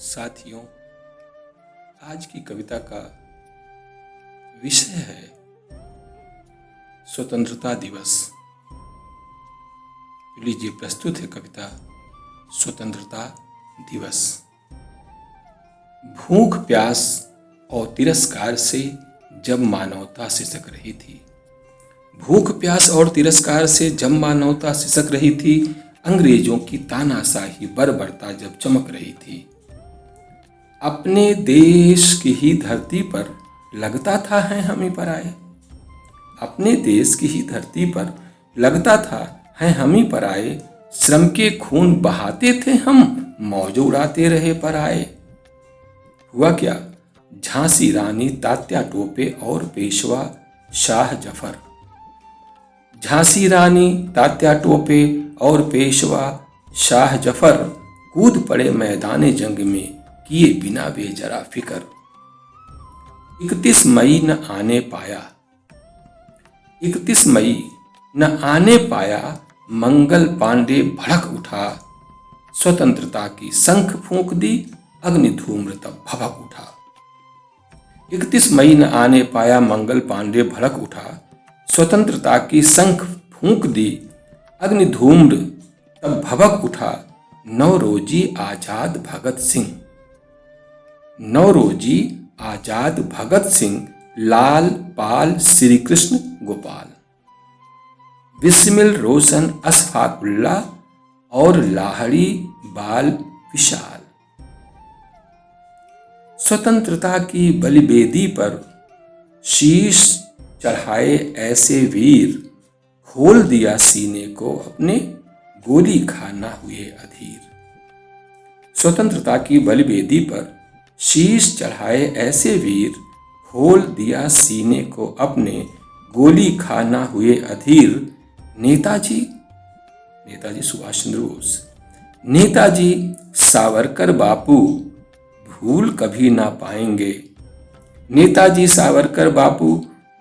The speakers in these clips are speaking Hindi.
साथियों, आज की कविता का विषय है स्वतंत्रता दिवस। तो लीजिए प्रस्तुत है कविता स्वतंत्रता दिवस। भूख प्यास और तिरस्कार से जब मानवता सिसक रही थी, भूख प्यास और तिरस्कार से जब मानवता सिसक रही थी, अंग्रेजों की तानाशाही बर्बरता जब चमक रही थी, अपने देश की ही धरती पर लगता था है हम ही पर आए। अपने देश की ही धरती पर लगता था है हम ही पर आए। श्रम के खून बहाते थे हम, मौज उड़ाते रहे पर आए। हुआ क्या, झांसी रानी तात्या टोपे और पेशवा शाह जफर, झांसी रानी तात्या टोपे और पेशवा शाह जफर कूद पड़े मैदान जंग में, किए बिना वे जरा फिकर। 31 मई न आने पाया, 31 मई न आने पाया, मंगल पांडे भड़क उठा। स्वतंत्रता की शंख फूंक दी, अग्नि धूम्र तब भभक उठा। 31 मई न आने पाया, मंगल पांडे भड़क उठा। स्वतंत्रता की शंख फूंक दी, अग्नि धूम्र तब भभक उठा। नौरोजी आजाद भगत सिंह, नौरोजी आजाद भगत सिंह, लाल पाल श्री कृष्ण गोपाल, बिस्मिल रोशन अशफाकुल्ला और लाहड़ी बाल विशाल। स्वतंत्रता की बलिवेदी पर शीश चढ़ाए ऐसे वीर, खोल दिया सीने को अपने, गोली खाना हुए अधीर। स्वतंत्रता की बलिवेदी पर शीश चढ़ाए ऐसे वीर, खोल दिया सीने को अपने, गोली खाना हुए अधीर। नेताजी सुभाष चंद्र बोस, नेताजी सावरकर बापू भूल कभी ना पाएंगे। नेताजी सावरकर बापू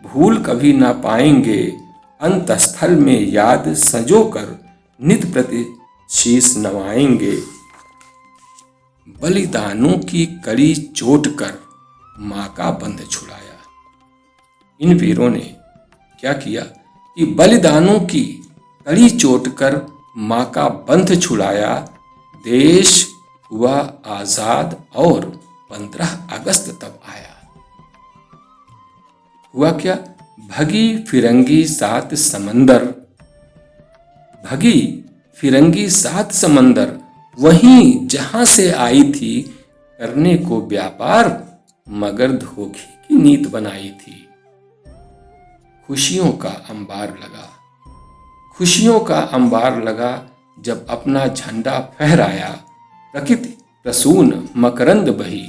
भूल कभी ना पाएंगे। अंतस्थल में याद संजोकर नित प्रति शीश नवाएंगे। बलिदानों की कड़ी चोट कर मां का बंध छुड़ाया। इन वीरों ने क्या किया कि बलिदानों की कड़ी चोट कर मां का बंध छुड़ाया। देश हुआ आजाद और 15 अगस्त तब आया। हुआ क्या, भगी फिरंगी 7 समंदर, भगी फिरंगी 7 समंदर, वहीं जहां से आई थी करने को व्यापार, मगर धोखे की नीत बनाई थी। खुशियों का अंबार लगा, खुशियों का अंबार लगा, जब अपना झंडा फहराया। प्रकृति प्रसून मकरंद बही,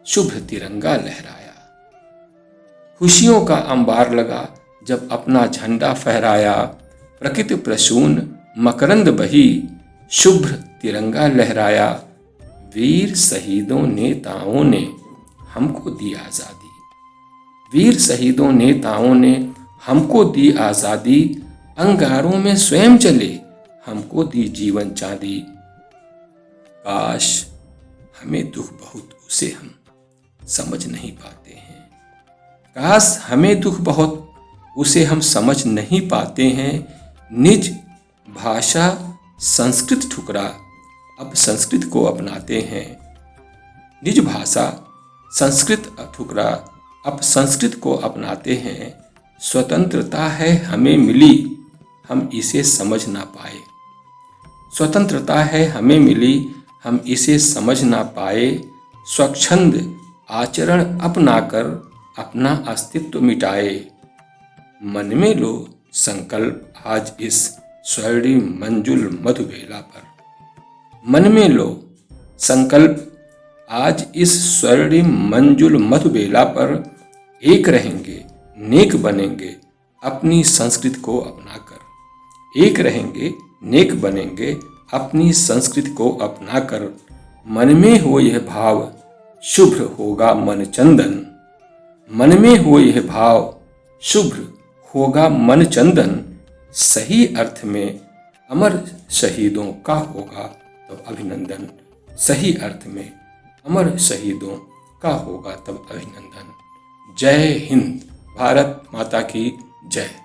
शुभ्र तिरंगा लहराया। खुशियों का अंबार लगा, जब अपना झंडा फहराया। प्रकृति प्रसून मकरंद बही, शुभ्र तिरंगा लहराया। वीर शहीदों नेताओं ने हमको दी आजादी, वीर शहीदों नेताओं ने हमको दी आजादी। अंगारों में स्वयं चले, हमको दी जीवन चांदी। काश हमें दुख बहुत, उसे हम समझ नहीं पाते हैं। काश हमें दुख बहुत, उसे हम समझ नहीं पाते हैं। निज भाषा संस्कृत ठुकरा, अब संस्कृत को अपनाते हैं। निज भाषा संस्कृत ठुकरा, अब संस्कृत को अपनाते हैं। स्वतंत्रता है हमें मिली, हम इसे समझ ना पाए। स्वतंत्रता है हमें मिली, हम इसे समझ ना पाए। स्वच्छंद आचरण अपनाकर अपना अस्तित्व मिटाए। मन में लो संकल्प आज इस स्वर्णिम मंजुल मधुबेला पर, मन में लो संकल्प आज इस स्वर्णिम मंजुल मधुबेला पर। एक रहेंगे नेक बनेंगे अपनी संस्कृति को अपनाकर, एक रहेंगे नेक बनेंगे अपनी संस्कृति को अपनाकर। मन में हो यह भाव, शुभ्र होगा मन चंदन, मन में हो यह भाव, शुभ्र होगा मन चंदन। सही अर्थ में अमर शहीदों का होगा तो अभिनंदन, सही अर्थ में अमर शहीदों का होगा तब अभिनंदन। जय हिंद, भारत माता की जय।